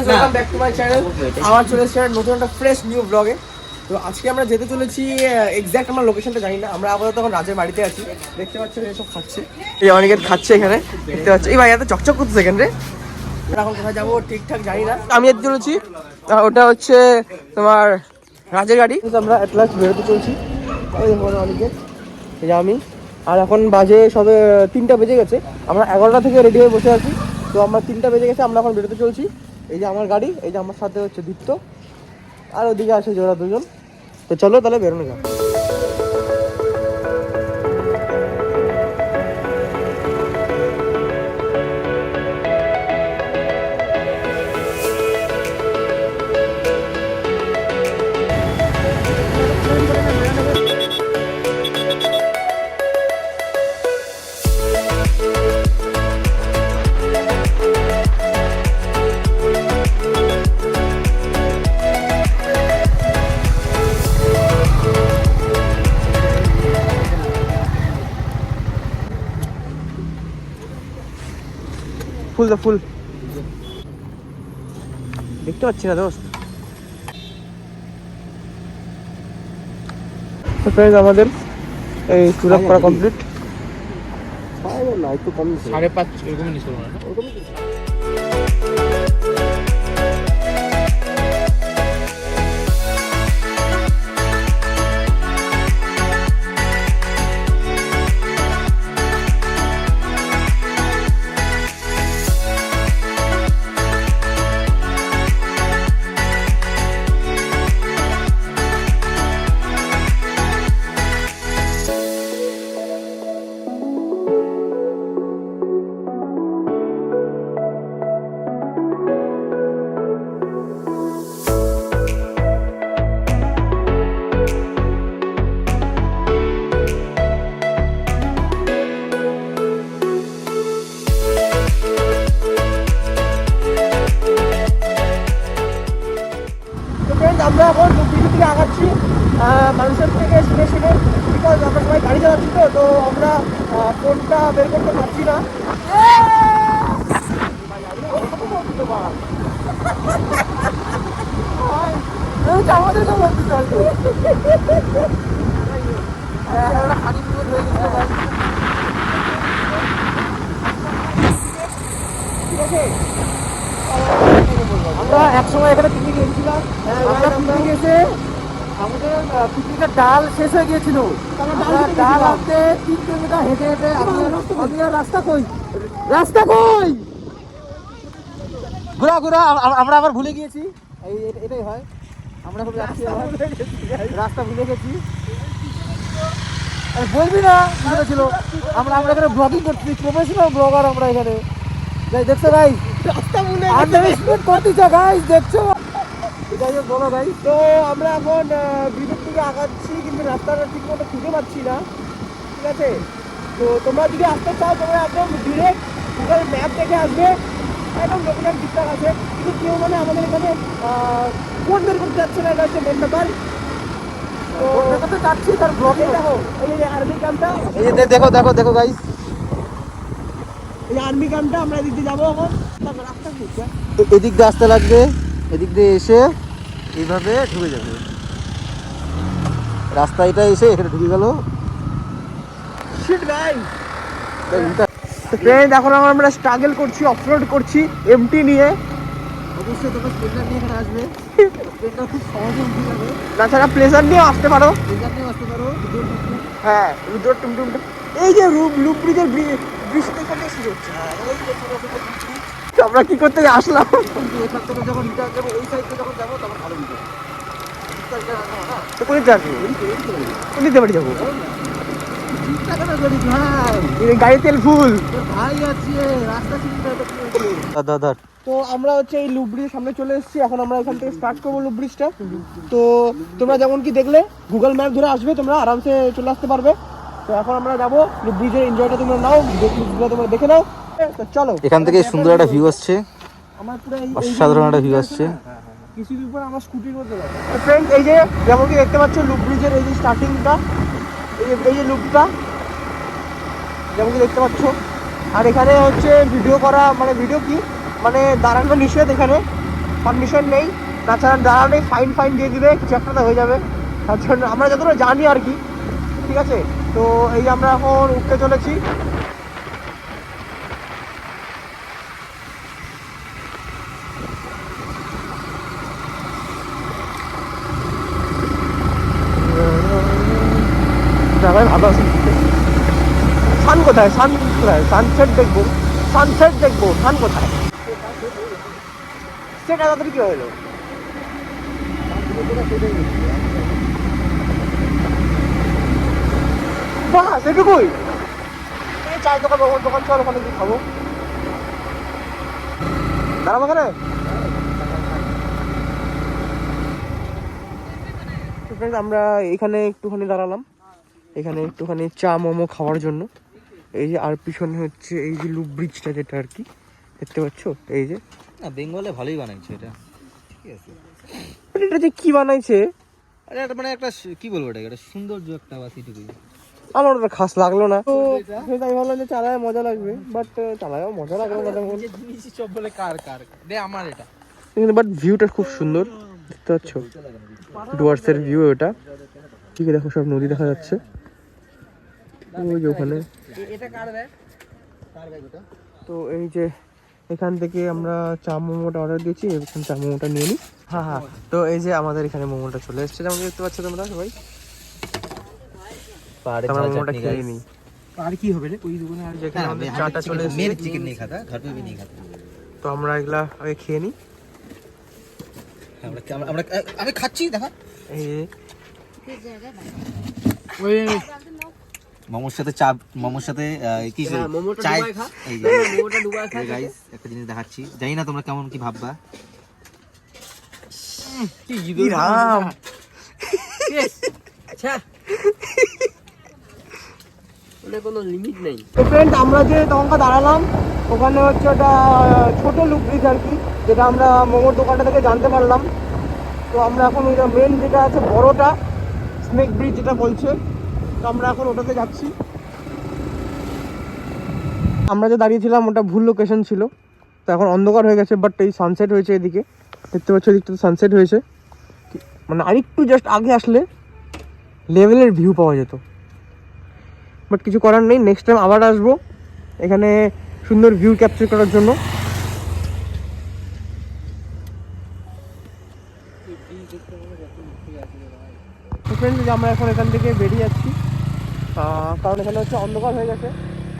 Welcome back to my channel. আমার চলে এসেছে নতুন একটা ফ্রেশ নিউ ব্লগে। তো আজকে আমরা যেতে চলেছি, এক্স্যাক্ট আমরা লোকেশনটা জানি না। আমরা আপাতত এখন রাজের বাড়িতে আছি। দেখতে পাচ্ছেন এসব খাচ্ছে, এই অনেকে খাচ্ছে এখানে, দেখতে পাচ্ছ। এই ভাই এত চকচক করতেছে এখানে রে। এখন কোথায় যাবো ঠিকঠাক জানি না। আমি যেতে চলেছি, ওটা হচ্ছে তোমার রাজের গাড়ি। আমরা অ্যাট লাস্ট বেরোতে চলছি। ওই অনেকে, এই যে আমি। আর এখন বাজে সবে 3টা বেজে গেছে। আমরা 11টা থেকে রেডি হয়ে বসে আছি। তো আমরা 3টা বেজে গেছে, আমরা এখন বেরোতে চলছি। এই যে আমার গাড়ি, এই যে আমার সাথে হচ্ছে দীপ্ত, আর ওদিকে আছে জোড়া দুজন। তো চলো তাহলে বেরোনো যাক। ফুল দা ফুল দেখতে পাচ্ছি না দোস্ত। আমাদের এই সুরাপ করা কমপ্লিট। 5.5 এরকমই নিছিল না? আমরা এখন দিকে থেকে আগাচ্ছি মানুষের থেকে শুনে শুনে, বিকজ আমরা সবাই গাড়ি চালাচ্ছি। তো আমরা ফোনটা বের করতে পারছি না। আমাদের তো বলতে চলবে ঠিক আছে। আমরা একসময় এখানে পিকনিক গিয়েছিলাম। পিকনিক এসে আমাদের পিকনিকের ডাল শেষ হয়ে গিয়েছিল। ডাল আনতে 3 কিলোমিটার হেঁটে হেঁটে আমি রাস্তা কই ঘোরা ঘোরা আমরা আবার ভুলে গিয়েছি। এটাই হয়, আমরা খুব যাচ্ছি রাস্তা ভুলে গেছি। বলবি না ছিল আমরা এখানে ব্লগিং করছি, প্রফেশনাল ব্লগার আমরা এখানে। দেখছো গাইস, রাস্তা ভুলে আন্ডারস্ট্যান্ড করতেছো গাইস, দেখছো। যাই হোক বলো গাইস, তো আমরা এখন বিদ্যুৎ থেকে আগাচ্ছি, কিন্তু রাস্তাটা ঠিক মতো খুঁজে পাচ্ছি না। ঠিক আছে, তো তোমরা যদি আসতে চাও তোমরা একদম ডিরেক্ট গুগল ম্যাপ দেখে আসবে, একদম লোকেশন ঠিকঠাক আছে। কিন্তু কেউ মানে আমাদের এখানে কোড বের করতে যাচ্ছে না, এটা হচ্ছে মেন ব্যাপার। তো দেখাতে চাচ্ছি তার ব্লগে দেখো, এই যে আর্মি ক্যাম্পটা, এই যে দেখো দেখো দেখো গাইস, এই আর্মি ক্যাম্পটা। আমরা এদিক দিয়ে যাবো এখন। রাস্তা খুঁজছে, এদিক দিয়ে আসতে লাগবে, এদিক দিয়ে এসে এইভাবে ঢুকে যাবে রাস্তা। এটা এসে এখানে ঢুকে গেল। ফ্রেন্ড, এখন আমরা স্ট্রাগল করছি, অফরোড করছি এমটি নিয়ে। অবশ্যই তোমরা স্প্লেন্ডার নিয়ে এখানে আসবে, স্প্লেন্ডার খুব সহজে উঠে যাবে। তাছাড়া প্লেজার নিয়েও আসতে পারো, হ্যাঁ রুদ্র টুমটুমটা। এই যে লুপ ব্রিজের বৃষ্টি এখান থেকে শুরু হচ্ছে। আমরা কি করতে আসলাম, এখান থেকে যখন রিটার্ন যাবো, ওই সাইড থেকে যখন যাবো তখন ভালো ভিডিও। তো কোথায় যাবো, কোন বাড়ি যাবো? গাড়ি তেল ফুল ভাই আছে, রাস্তা দাদা। তো আমরা হচ্ছে এই লুপ ব্রিজের সামনে চলে এসেছি। এখন আমরা এখান থেকে স্টার্ট করবো লুপ ব্রিজটা। তো তোমরা যেমন কি দেখলে, গুগল ম্যাপ ধরে আসবে, তোমরা আরামসে চলে আসতে পারবে। তো এখন আমরা যাবো লুপ ব্রিজের এনজয়টা তোমরা নাও, তোমরা দেখে নাও। তো চলো, এখান থেকে সুন্দর একটা ভিউ আসছে, আমার পুরো অসাধারণ একটা ভিউ আসছে। কিছুদিন পর আমার স্কুটির মধ্যে যাবে। ফ্রেন্ড, এই যে যেমন কি দেখতে পাচ্ছ লুপ ব্রিজের এই যে স্টার্টিংটা, এই যে লুপটা যেমন কি দেখতে পাচ্ছ। আর এখানে হচ্ছে ভিডিও করা, মানে ভিডিও কি মানে দাঁড়ানো নিষেধ এখানে। পারমিশন নেই, তাছাড়া দাঁড়ালে ফাইন দিয়ে দিবে, কিছু একটা হয়ে যাবে। তার জন্য আমরা যতটা জানি আর কি, ঠিক আছে। তো এই আমরা এখন উঠতে চলেছি। জায়গায় ভালো আছে। সান কোথায়? সানসেট দেখবো, সান কোথায়? সেটা তাড়াতাড়ি কি হলো? বাস এটুকুই? এই চায়ের দোকান, ওর দোকান চল, ওখানে গিয়ে খাবো। দাঁড়াবো এখানে। আমরা এখানে একটুখানি দাঁড়ালাম, এখানে একটুখানি চা মোমো খাওয়ার জন্য। এই যে আর পিছনে হচ্ছে এই যে লুপ ব্রিজটা, যেটা আর কি দেখতে পাচ্ছ, এই যে। না বেঙ্গলে ভালোই বানাইছে এটা, ঠিক আছে। এটা যে কি বানাইছে, আরে এটা মানে একটা কি বলবো, এটা একটা সৌন্দর্য একটা বাস, এটুকুই। আমার ওটা খাস লাগলো না, তো তাই ভাবলাম যে চালায় মজা লাগবে, বাট চালায়ও মজা লাগলো না তেমন। সব বলে কার দে আমার এটা। কিন্তু বাট ভিউটা খুব সুন্দর দেখতে পাচ্ছ, ডুয়ার্সের ভিউ ওটা। ঠিক আছে, দেখো সব নদী দেখা যাচ্ছে ওই যে ওখানে। তো এই যে এখান থেকে আমরা চা মোমোটা অর্ডার দিয়েছি, এখানে চা মোমোটা নিয়ে নিই। হ্যাঁ, তো এই যে আমাদের এখানে মোমোটা চলে এসেছে, যেমন দেখতে পাচ্ছ তোমরা সবাই। আমরা মোমোটা খেয়ে নিই। আর কি হবে রে ওই দোকানে? আর যেখানে আমাদের চাটা চলে এসেছে, মেরে চিকেন नहीं खाता, घर पे भी नहीं खाता। তো আমরা এগুলা আগে খেয়ে নিই। আমি খাচ্ছি, দেখা। এই যে ওই মোমোর সাথে চা, মোমোর সাথে কি চাই, এই যে মোমোটা ডুবাই খা। গাইস একটা জিনিস দেখাচ্ছি, জানি না তোমরা কেমন কি ভাববা। কি রাম, আচ্ছা ওটা কোনো লিমিট নেই। তো ফ্রেন্ড, আমরা যে তখনকার দাঁড়ালাম ওখানে হচ্ছে ওটা ছোট লুপ ব্রিজ আর কি, যেটা আমরা মোমোর দোকানটা থেকে জানতে পারলাম। তো আমরা এখন ওইটা মেন যেটা আছে বড়টা, স্নেক ব্রিজ যেটা বলছে, তো আমরা এখন ওটাতে যাচ্ছি। আমরা যে দাঁড়িয়েছিলাম ওটা ভুল লোকেশন ছিল, তো এখন অন্ধকার হয়ে গেছে, বাট এই সানসেট হয়েছে এদিকে, দেখতে পাচ্ছ এদিকটা সানসেট হয়েছে। মানে আরেকটু জাস্ট আগে আসলে লেভেলের ভিউ পাওয়া যেত, বাট কিছু করার নেই, নেক্সট টাইম আবার আসবো এখানে সুন্দর ভিউ ক্যাপচার করার জন্য। ফ্রেন্ডস, আমরা এখন এখান থেকে বেরিয়ে যাচ্ছি, কারণ এখানে হচ্ছে অন্ধকার হয়ে গেছে,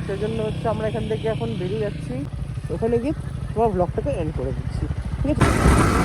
সেই জন্য হচ্ছে আমরা এখান থেকে এখন বেরিয়ে যাচ্ছি। ওখানে গিয়ে তোমার ব্লগটাকে এন্ড করে দিচ্ছি, ঠিক আছে।